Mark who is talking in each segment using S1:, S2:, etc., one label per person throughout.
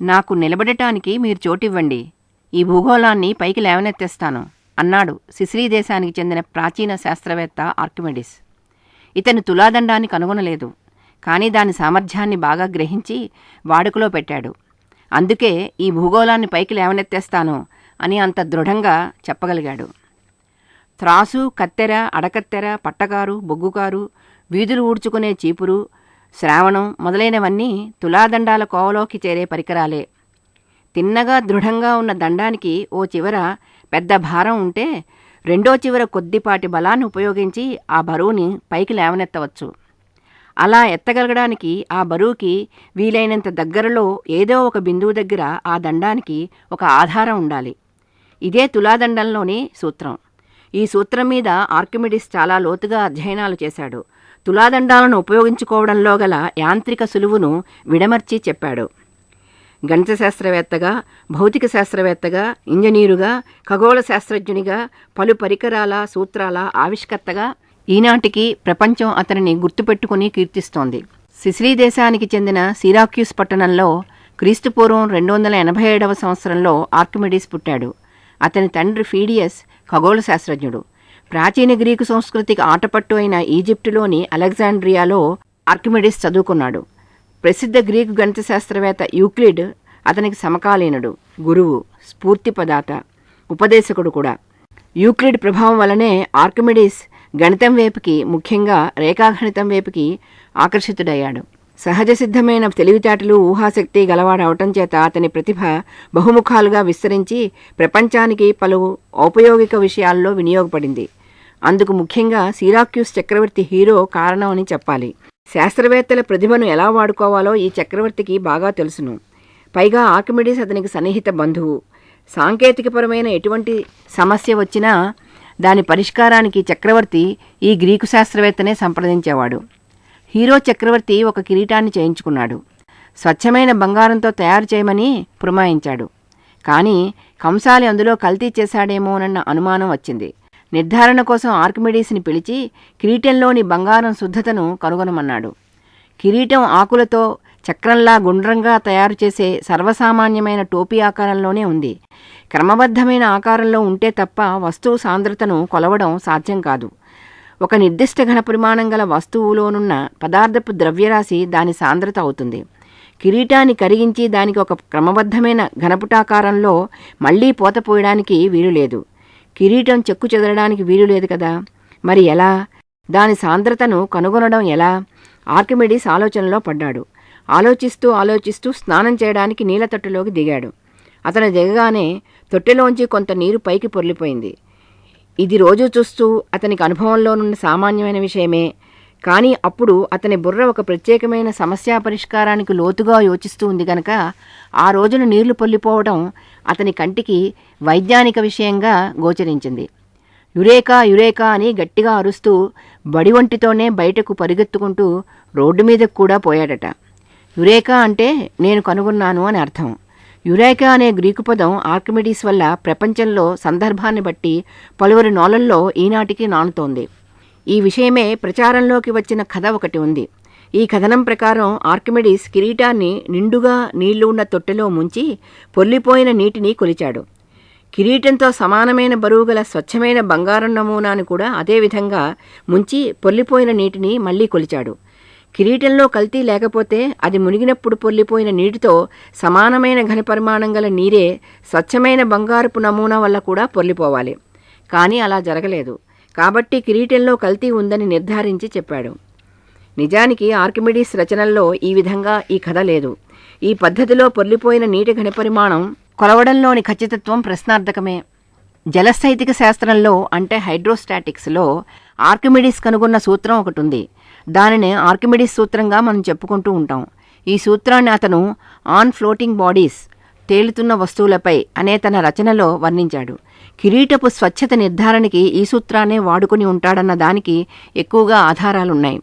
S1: నాకు నిలబడటానికి మీరు చోటివ్వండి, ఈ భూగోళాన్ని పైకి లేవనెత్తేస్తాను అన్నాడు సిసిలీ దేశానికి చెందిన ప్రాచీన శాస్త్రవేత్త ఆర్కిమెడిస్. ఇతను తులాదండాన్ని కనుగొనలేదు, కానీ దాని సామర్థ్యాన్ని బాగా గ్రహించి వాడుకలో పెట్టాడు. అందుకే ఈ భూగోళాన్ని పైకి లేవనెత్తేస్తాను అని అంత దృఢంగా చెప్పగలిగాడు. త్రాసు, కత్తెర, అడకత్తెర, పట్టకారు, బొగ్గుకారు, వీధులు ఊడ్చుకునే చీపురు, శ్రావణం మొదలైనవన్నీ తులాదండాల కోవలోకి చేరే పరికరాలే. తిన్నగా దృఢంగా ఉన్న దండానికి ఓ చివర పెద్ద భారం ఉంటే రెండో చివర కొద్దిపాటి బలాన్ని ఉపయోగించి ఆ బరువుని పైకి లేవనెత్తవచ్చు. అలా ఎత్తగలగడానికి ఆ బరువుకి వీలైనంత దగ్గరలో ఏదో ఒక బిందువు దగ్గర ఆ దండానికి ఒక ఆధారం ఉండాలి. ఇదే తులాదండంలోని సూత్రం. ఈ సూత్రం మీద ఆర్కిమెడిస్ చాలా లోతుగా అధ్యయనాలు చేశాడు. తులాదండాలను ఉపయోగించుకోవడంలో గల యాంత్రిక సులువును విడమర్చి చెప్పాడు. గణిత శాస్త్రవేత్తగా, భౌతిక శాస్త్రవేత్తగా, ఇంజనీరుగా, ఖగోళ శాస్త్రజ్ఞునిగా, పలు పరికరాల సూత్రాల ఆవిష్కర్తగా ఈనాటికి ప్రపంచం అతనిని గుర్తుపెట్టుకుని కీర్తిస్తోంది. సిసిలీ దేశానికి చెందిన సిరాక్యూస్ పట్టణంలో క్రీస్తుపూర్వం 287వ సంవత్సరంలో ఆర్కిమెడిస్ పుట్టాడు. అతని తండ్రి ఫీడియస్ ఖగోళ శాస్త్రజ్ఞుడు. ప్రాచీన గ్రీకు సంస్కృతికి ఆటపట్టు అయిన ఈజిప్టులోని అలెగ్జాండ్రియాలో ఆర్కిమెడిస్ చదువుకున్నాడు. ప్రసిద్ధ గ్రీకు గణిత శాస్త్రవేత్త యూక్లిడ్ అతనికి సమకాలీనుడు, గురువు, స్ఫూర్తి ప్రదాత, ఉపదేశకుడు కూడా. యూక్లిడ్ ప్రభావం వల్లనే ఆర్కిమెడిస్ గణితం వైపుకి, ముఖ్యంగా రేఖాగణితం వైపుకి ఆకర్షితుడయ్యాడు. సహజ సిద్ధమైన తెలివితేటలు, ఊహాశక్తి గలవాడవటం చేత అతని ప్రతిభ బహుముఖాలుగా విస్తరించి ప్రపంచానికి పలు ఔపయోగిక విషయాల్లో వినియోగపడింది. అందుకు ముఖ్యంగా సిరాక్యూస్ చక్రవర్తి హీరో కారణమని చెప్పాలి. శాస్త్రవేత్తల ప్రతిభను ఎలా వాడుకోవాలో ఈ చక్రవర్తికి బాగా తెలుసును. పైగా ఆర్కిమెడిస్ అతనికి సన్నిహిత బంధువు. సాంకేతికపరమైన ఎటువంటి సమస్య వచ్చినా దాని పరిష్కారానికి చక్రవర్తి ఈ గ్రీకు శాస్త్రవేత్తనే సంప్రదించేవాడు. హీరో చక్రవర్తి ఒక కిరీటాన్ని చేయించుకున్నాడు. స్వచ్ఛమైన బంగారంతో తయారు చేయమని పురమాయించాడు. కానీ కంసాలి అందులో కల్తీ చేశాడేమోనన్న అనుమానం వచ్చింది. నిర్ధారణ కోసం ఆర్కిమెడిస్ని పిలిచి కిరీటంలోని బంగారం శుద్ధతను కనుగొనమన్నాడు. కిరీటం ఆకులతో చక్రంలా గుండ్రంగా తయారు చేసే సర్వసామాన్యమైన టోపీ ఆకారంలోనే ఉంది. క్రమబద్ధమైన ఆకారంలో ఉంటే తప్ప వస్తువు సాంద్రతను కొలవడం సాధ్యం కాదు. ఒక నిర్దిష్ట ఘనపరిమాణం గల వస్తువులోనున్న పదార్థపు ద్రవ్యరాశి దాని సాంద్రత అవుతుంది. కిరీటాన్ని కరిగించి దానికి ఒక క్రమబద్ధమైన ఘనపుటాకారంలో మళ్లీ పోత పోయడానికి వీలులేదు. కిరీటం చెక్కు చెదరడానికి వీలులేదు కదా. మరి ఎలా? దాని సాంద్రతను కనుగొనడం ఎలా? ఆర్కిమెడిస్ ఆలోచనలో పడ్డాడు. ఆలోచిస్తూ స్నానం చేయడానికి నీళ్ల తొట్టెలోకి దిగాడు. అతను దిగగానే తొట్టెలోంచి కొంత నీరు పైకి పొర్లిపోయింది. ఇది రోజు చూస్తూ అతనికి అనుభవంలోనున్న సామాన్యమైన విషయమే. కానీ అప్పుడు అతని బుర్ర ఒక ప్రత్యేకమైన సమస్యా పరిష్కారానికి లోతుగా యోచిస్తూ ఉంది గనక ఆ రోజున నీళ్లు పొల్లిపోవడం అతని కంటికి వైజ్ఞానిక విషయంగా గోచరించింది. యురేకా యురేకా అని గట్టిగా అరుస్తూ బడి వంటితోనే బయటకు పరిగెత్తుకుంటూ రోడ్డు మీదకు కూడా పోయాడట. యురేకా అంటే నేను కనుగొన్నాను అని అర్థం. యురేకా అనే గ్రీకు పదం ఆర్కిమెడిస్ వల్ల ప్రపంచంలో సందర్భాన్ని బట్టి పలువురి నోలల్లో ఈనాటికి నానుతోంది. ఈ విషయమే ప్రచారంలోకి వచ్చిన కథ ఒకటి ఉంది. ఈ కథనం ప్రకారం ఆర్కిమెడిస్ కిరీటాన్ని నిండుగా నీళ్లు ఉన్న తొట్టెలో ముంచి పొర్లిపోయిన నీటిని కొలిచాడు. కిరీటంతో సమానమైన బరువు గల స్వచ్ఛమైన బంగారం నమూనాను కూడా అదేవిధంగా ముంచి పొర్లిపోయిన నీటిని మళ్లీ కొలిచాడు. కిరీటంలో కల్తీ లేకపోతే అది మునిగినప్పుడు పొర్లిపోయిన నీటితో సమానమైన ఘనపరిమాణం గల నీరే స్వచ్ఛమైన బంగారపు నమూనా వల్ల కూడా పొర్లిపోవాలి. కానీ అలా జరగలేదు. కాబట్టి కిరీటంలో కల్తీ ఉందని నిర్ధారించి చెప్పాడు. నిజానికి ఆర్కిమెడిస్ రచనల్లో ఈ విధంగా ఈ కథ లేదు. ఈ పద్ధతిలో పొర్లిపోయిన నీటి ఘనపరిమాణం కొలవడంలోని ఖచ్చితత్వం ప్రశ్నార్థకమే. జలస్థైతిక శాస్త్రంలో అంటే హైడ్రోస్టాటిక్స్లో ఆర్కిమెడిస్ కనుగొన్న సూత్రం ఒకటి ఉంది. దానిని ఆర్కిమెడిస్ సూత్రంగా మనం చెప్పుకుంటూ ఉంటాం. ఈ సూత్రాన్ని అతను ఆన్ ఫ్లోటింగ్ బాడీస్, తేలుతున్న వస్తువులపై అనే తన రచనలో వర్ణించాడు. కిరీటపు స్వచ్ఛత నిర్ధారణకి ఈ సూత్రాన్నే వాడుకుని ఉంటాడన్న దానికి ఎక్కువగా ఆధారాలున్నాయి.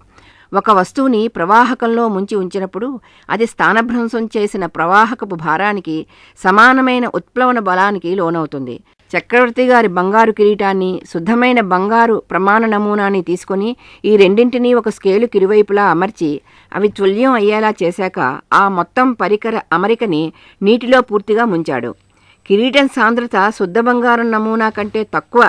S1: ఒక వస్తువుని ప్రవాహకంలో ముంచి ఉంచినప్పుడు అది స్థానభ్రంశం చేసిన ప్రవాహకపు భారానికి సమానమైన ఉత్ప్లవన బలానికి లోనవుతుంది. చక్రవర్తి గారి బంగారు కిరీటాన్ని, శుద్ధమైన బంగారు ప్రమాణ నమూనాని తీసుకొని ఈ రెండింటినీ ఒక స్కేలు కిరువైపులా అమర్చి అవి తుల్యం అయ్యేలా చేశాక ఆ మొత్తం పరికర అమరికని నీటిలో పూర్తిగా ముంచాడు. కిరీటం సాంద్రత శుద్ధ బంగారం నమూనా కంటే తక్కువ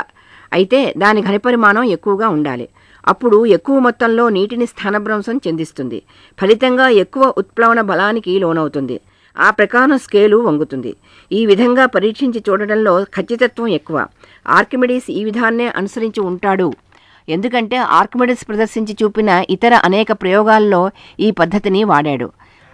S1: అయితే దాని ఘనపరిమాణం ఎక్కువగా ఉండాలి. అప్పుడు ఎక్కువ మొత్తంలో నీటిని స్థానభ్రంశం చెందిస్తుంది. ఫలితంగా ఎక్కువ ఉత్ప్లవన బలానికి లోనవుతుంది. ఆ ప్రకారం స్కేలు వంగుతుంది. ఈ విధంగా పరీక్షించి చూడడంలో ఖచ్చితత్వం ఎక్కువ. ఆర్కిమిడీస్ ఈ విధాన్నే అనుసరించి ఉంటాడు. ఎందుకంటే ఆర్కిమిడీస్ ప్రదర్శించి చూపిన ఇతర అనేక ప్రయోగాల్లో ఈ పద్ధతిని వాడాడు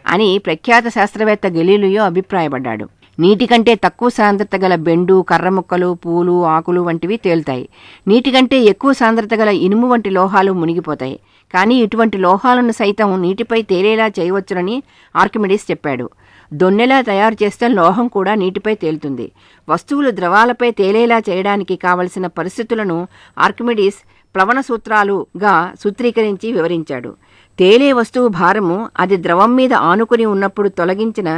S1: అని ప్రఖ్యాత శాస్త్రవేత్త గెలీలియో అభిప్రాయపడ్డాడు. నీటి కంటే తక్కువ సాంద్రత గల బెండు, కర్రముక్కలు, పూలు, ఆకులు వంటివి తేలుతాయి. నీటి కంటే ఎక్కువ సాంద్రత గల ఇనుము వంటి లోహాలు మునిగిపోతాయి. కానీ ఇటువంటి లోహాలను సైతం నీటిపై తేలేలా చేయవచ్చునని ఆర్కిమిడీస్ చెప్పాడు. దొన్నెలా తయారు చేస్తే లోహం కూడా నీటిపై తేలుతుంది. వస్తువులు ద్రవాలపై తేలేలా చేయడానికి కావలసిన పరిస్థితులను ఆర్కిమిడీస్ ప్లవన సూత్రాలుగా సూత్రీకరించి వివరించాడు. తేలే వస్తువు భారము అది ద్రవం మీద ఆనుకుని ఉన్నప్పుడు తొలగించిన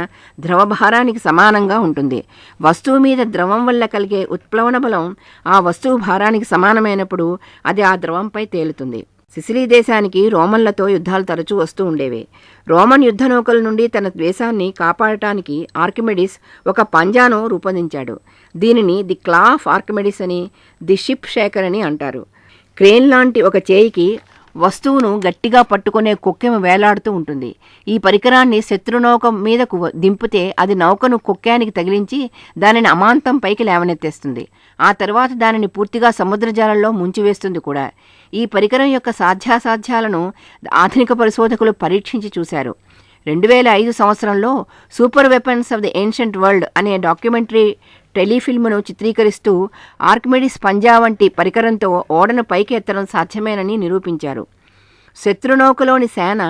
S1: ద్రవభారానికి సమానంగా ఉంటుంది. వస్తువు మీద ద్రవం వల్ల కలిగే ఉత్ప్లవన బలం ఆ వస్తువు భారానికి సమానమైనప్పుడు అది ఆ ద్రవంపై తేలుతుంది. సిసిలీ దేశానికి రోమన్లతో యుద్ధాలు తరచూ వస్తూ ఉండేవి. రోమన్ యుద్ధ నౌకల నుండి తన దేశాన్ని కాపాడటానికి ఆర్కిమిడీస్ ఒక పంజాను రూపొందించాడు. దీనిని ది క్లా ఆఫ్ ఆర్కిమిడీస్ అని, ది షిప్ షేకర్ అని అంటారు. క్రేన్ లాంటి ఒక చేయికి వస్తువును గట్టిగా పట్టుకునే కొక్కెమ వేలాడుతూ ఉంటుంది. ఈ పరికరాన్ని శత్రునౌక మీదకు దింపితే అది నౌకను కొక్కానికి తగిలించి దానిని అమాంతం పైకి లేవనెత్తేస్తుంది. ఆ తర్వాత దానిని పూర్తిగా సముద్రజాలంలో ముంచివేస్తుంది కూడా. ఈ పరికరం యొక్క సాధ్యాసాధ్యాలను ఆధునిక పరిశోధకులు పరీక్షించి చూశారు. 2005 సంవత్సరంలో super weapons of the ancient world అనే డాక్యుమెంటరీ టెలిఫిల్మ్ను చిత్రీకరిస్తూ ఆర్కిమిడీస్ పంజా వంటి పరికరంతో ఓడను పైకి ఎత్తడం సాధ్యమేనని నిరూపించారు. శత్రునౌకలోని సేన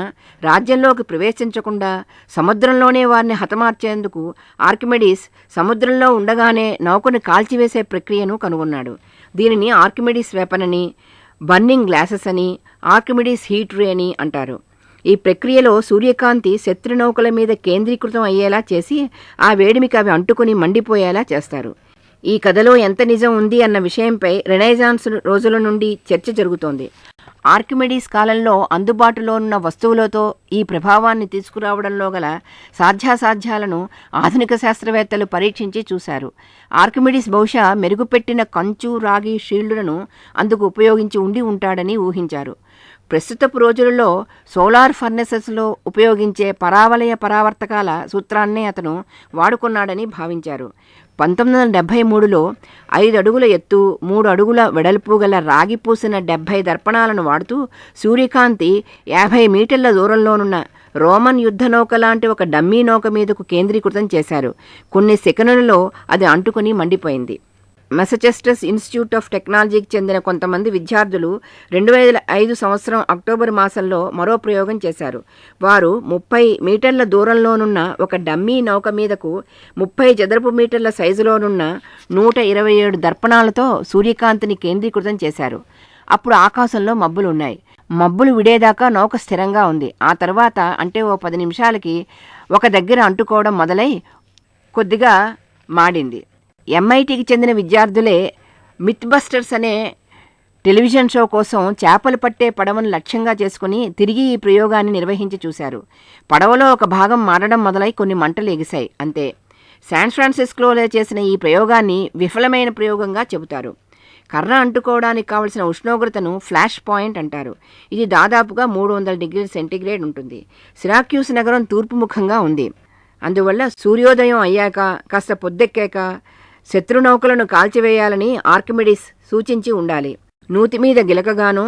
S1: రాజ్యంలోకి ప్రవేశించకుండా సముద్రంలోనే వారిని హతమార్చేందుకు ఆర్కిమిడీస్ సముద్రంలో ఉండగానే నౌకను కాల్చివేసే ప్రక్రియను కనుగొన్నాడు. దీనిని ఆర్కిమిడీస్ వెపన్ అని, బర్నింగ్ గ్లాసెస్ అని, ఆర్కిమిడీస్ హీట్ రే అని అంటారు. ఈ ప్రక్రియలో సూర్యకాంతి శత్రునౌకల మీద కేంద్రీకృతం అయ్యేలా చేసి ఆ వేడిమికి అవి అంటుకుని మండిపోయేలా చేస్తారు. ఈ కథలో ఎంత నిజం ఉంది అన్న విషయంపై రెనైజాన్స్ రోజుల నుండి చర్చ జరుగుతోంది. ఆర్కిమిడీస్ కాలంలో అందుబాటులో ఉన్న వస్తువులతో ఈ ప్రభావాన్ని తీసుకురావడంలో గల సాధ్యాసాధ్యాలను ఆధునిక శాస్త్రవేత్తలు పరీక్షించి చూశారు. ఆర్కిమిడీస్ బహుశా మెరుగుపెట్టిన కంచు, రాగి షీల్డులను అందుకు ఉపయోగించి ఉండి ఉంటాడని ఊహించారు. ప్రస్తుతపు రోజులలో సోలార్ ఫర్నెసెస్లో ఉపయోగించే పరావలయ పరావర్తకాల సూత్రాన్నే అతను వాడుకున్నాడని భావించారు. 1973లో 5 అడుగుల ఎత్తు, 3 అడుగుల వెడల్పు గల రాగి పూసిన 70 దర్పణాలను వాడుతూ సూర్యకాంతి 50 మీటర్ల దూరంలోనున్న రోమన్ యుద్ధ నౌక లాంటి ఒక డమ్మీ నౌక మీదకు కేంద్రీకృతం చేశారు. కొన్ని సెకనులలో అది అంటుకుని మండిపోయింది. మెసచెస్టర్స్ ఇన్స్టిట్యూట్ ఆఫ్ టెక్నాలజీకి చెందిన కొంతమంది విద్యార్థులు 2005 సంవత్సరం అక్టోబర్ మాసంలో మరో ప్రయోగం చేశారు. వారు 30 మీటర్ల దూరంలోనున్న ఒక డమ్మీ నౌక మీదకు 30 చదరపు మీటర్ల సైజులోనున్న 127 దర్పణాలతో సూర్యకాంతిని కేంద్రీకృతం చేశారు. అప్పుడు ఆకాశంలో మబ్బులు ఉన్నాయి. మబ్బులు విడేదాకా నౌక స్థిరంగా ఉంది. ఆ తర్వాత అంటే ఓ 10 నిమిషాలకి ఒక దగ్గర అంటుకోవడం మొదలై కొద్దిగా మాడింది. MITకి చెందిన విద్యార్థులే మిత్ బస్టర్స్ అనే టెలివిజన్ షో కోసం చేపలు పట్టే పడవను లక్ష్యంగా చేసుకుని తిరిగి ఈ ప్రయోగాన్ని నిర్వహించి చూశారు. పడవలో ఒక భాగం మారడం మొదలై కొన్ని మంటలు ఎగిశాయి. అంతే. శాన్ ఫ్రాన్సిస్కోలో చేసిన ఈ ప్రయోగాన్ని విఫలమైన ప్రయోగంగా చెబుతారు. కర్ర అంటుకోవడానికి కావలసిన ఉష్ణోగ్రతను ఫ్లాష్ పాయింట్ అంటారు. ఇది దాదాపుగా 300 డిగ్రీల సెంటీగ్రేడ్ ఉంటుంది. సిరాక్యూస్ నగరం తూర్పు ముఖంగా ఉంది. అందువల్ల సూర్యోదయం అయ్యాక కాస్త పొద్దెక్కాక శత్రునౌకలను కాల్చివేయాలని ఆర్కిమిడీస్ సూచించి ఉండాలి. నూతి మీద గిలకగానో,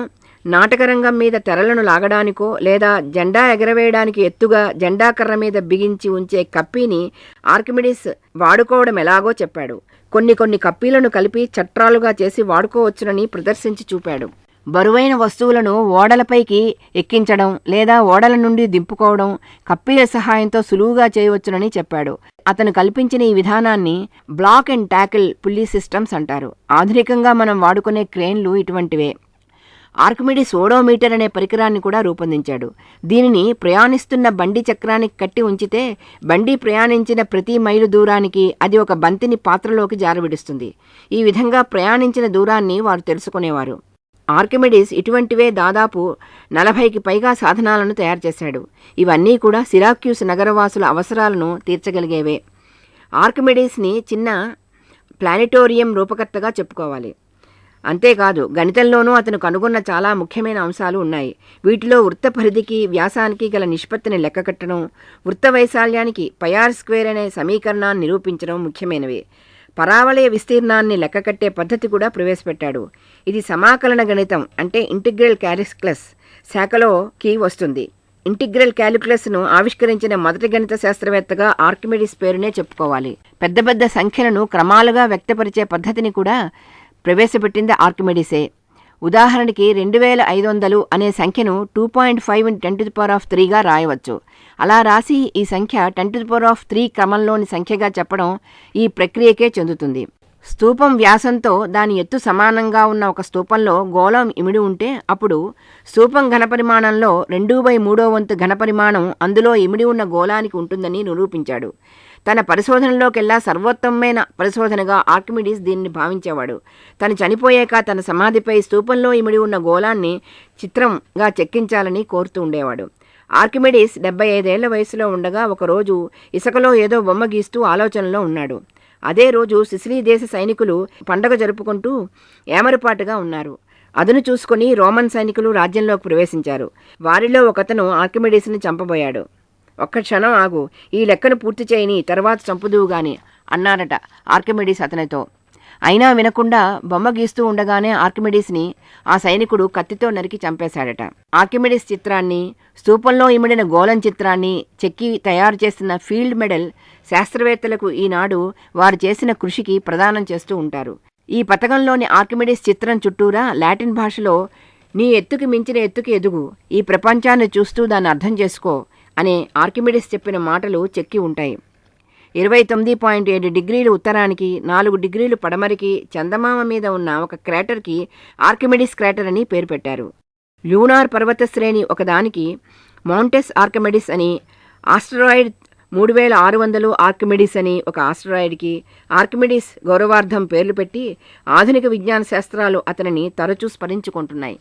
S1: నాటకరంగం మీద తెరలను లాగడానికో లేదా జెండా ఎగరవేయడానికి ఎత్తుగా జెండా కర్ర మీద బిగించి ఉంచే కప్పీని ఆర్కిమిడీస్ వాడుకోవడం ఎలాగో చెప్పాడు. కొన్ని కప్పీలను కలిపి చట్రాలుగా చేసి వాడుకోవచ్చునని ప్రదర్శించి చూపాడు. బరువైన వస్తువులను ఓడలపైకి ఎక్కించడం లేదా ఓడల నుండి దింపుకోవడం కప్పీల సహాయంతో సులువుగా చేయవచ్చునని చెప్పాడు. అతను కల్పించిన ఈ విధానాన్ని block and tackle pulley systems అంటారు. ఆధునికంగా మనం వాడుకునే క్రేన్లు ఇటువంటివే. ఆర్కిమిడీస్ ఓడోమీటర్ అనే పరికరాన్ని కూడా రూపొందించాడు. దీనిని ప్రయాణిస్తున్న బండి చక్రానికి కట్టి ఉంచితే బండి ప్రయాణించిన ప్రతి మైలు దూరానికి అది ఒక బంతిని పాత్రలోకి జారవిడుస్తుంది. ఈ విధంగా ప్రయాణించిన దూరాన్ని వారు తెలుసుకునేవారు. ఆర్కిమిడీస్ ఇటువంటివే దాదాపు 40కి పైగా సాధనాలను తయారు చేశాడు. ఇవన్నీ కూడా సిరాక్యూస్ నగరవాసుల అవసరాలను తీర్చగలిగేవే. ఆర్కిమిడీస్ని చిన్న ప్లానిటోరియం రూపకర్తగా చెప్పుకోవాలి. అంతేకాదు గణితంలోనూ అతను కనుగొన్న చాలా ముఖ్యమైన అంశాలు ఉన్నాయి. వీటిలో వృత్త పరిధికి వ్యాసానికి గల నిష్పత్తిని లెక్కకట్టడం, వృత్త వైశాల్యానికి పైఆర్ స్క్వేర్ అనే సమీకరణాన్ని నిరూపించడం ముఖ్యమైనవి. పరావలయ విస్తీర్ణాన్ని లెక్కకట్టే పద్ధతి కూడా ప్రవేశపెట్టాడు. ఇది సమాకలన గణితం అంటే ఇంటిగ్రల్ క్యాలిక్యులస్ శాఖలోకి వస్తుంది. ఇంటిగ్రల్ క్యాలిక్యులస్ను ఆవిష్కరించిన మొదటి గణిత శాస్త్రవేత్తగా ఆర్కిమిడీస్ పేరునే చెప్పుకోవాలి. పెద్ద పెద్ద సంఖ్యలను క్రమాలుగా వ్యక్తపరిచే పద్ధతిని కూడా ప్రవేశపెట్టింది ఆర్కిమిడీసే. ఉదాహరణకి 2500 అనే సంఖ్యను 2.5 × 10⁻³ రాయవచ్చు. అలా రాసి ఈ సంఖ్య 10⁻³ క్రమంలోని సంఖ్యగా చెప్పడం ఈ ప్రక్రియకే చెందుతుంది. స్తూపం వ్యాసంతో దాని ఎత్తు సమానంగా ఉన్న ఒక స్తూపంలో గోళం ఇమిడి ఉంటే అప్పుడు స్తూపం ఘనపరిమాణంలో 2/3 వంతు ఘనపరిమాణం అందులో ఇమిడి ఉన్న గోళానికి ఉంటుందని నిరూపించాడు. తన పరిశోధనలోకెల్లా సర్వోత్తమమైన పరిశోధనగా ఆర్కిమిడీస్ దీనిని భావించేవాడు. తను చనిపోయాక తన సమాధిపై స్తూపంలో ఇమిడి ఉన్న గోళాన్ని చిత్రంగా చెక్కించాలని కోరుతూ ఉండేవాడు. ఆర్కిమిడీస్ 75 ఏళ్ల వయసులో ఉండగా ఒకరోజు ఇసుకలో ఏదో బొమ్మ గీస్తూ ఆలోచనలో ఉన్నాడు. అదే రోజు సిసిలీ దేశ సైనికులు పండగ జరుపుకుంటూ ఏమరుపాటుగా ఉన్నారు. అదును చూసుకుని రోమన్ సైనికులు రాజ్యంలోకి ప్రవేశించారు. వారిలో ఒకతను ఆర్కిమిడీస్ని చంపబోయాడు. ఒక్క క్షణం ఆగు, ఈ లెక్కను పూర్తి చేయని, తర్వాత చంపుదువు గాని అన్నారట ఆర్కిమిడీస్ అతనితో. అయినా వినకుండా బొమ్మ గీస్తూ ఉండగానే ఆర్కిమిడీస్ని ఆ సైనికుడు కత్తితో నరికి చంపేశాడట. ఆర్కిమిడీస్ చిత్రాన్ని, స్తూపంలో ఇమిడిన గోళం చిత్రాన్ని చెక్కి తయారు చేస్తున్న ఫీల్డ్ మెడల్ శాస్త్రవేత్తలకు ఈనాడు వారు చేసిన కృషికి ప్రదానం చేస్తూ ఉంటారు. ఈ పథకంలోని ఆర్కిమిడీస్ చిత్రం చుట్టూరా లాటిన్ భాషలో నీ ఎత్తుకి మించిన ఎత్తుకి ఎదుగు, ఈ ప్రపంచాన్ని చూస్తూ దాన్ని అర్థం చేసుకో అనే ఆర్కిమిడీస్ చెప్పిన మాటలు చెక్కి ఉంటాయి. 29.7 డిగ్రీలు ఉత్తరానికి 4 డిగ్రీలు పడమరికి చందమామ మీద ఉన్న ఒక క్రాటర్కి ఆర్కిమిడీస్ క్రాటర్ అని పేరు పెట్టారు. లూనార్ పర్వత శ్రేణి ఒకదానికి మౌంటెస్ ఆర్కిమిడీస్ అని, ఆస్టరాయిడ్ 3600 ఆర్కిమిడీస్ అని ఒక ఆస్టరాయిడ్కి ఆర్కిమిడీస్ గౌరవార్థం పేర్లు పెట్టి ఆధునిక విజ్ఞాన శాస్త్రాలు అతనిని తరచూ స్మరించుకుంటున్నాయి.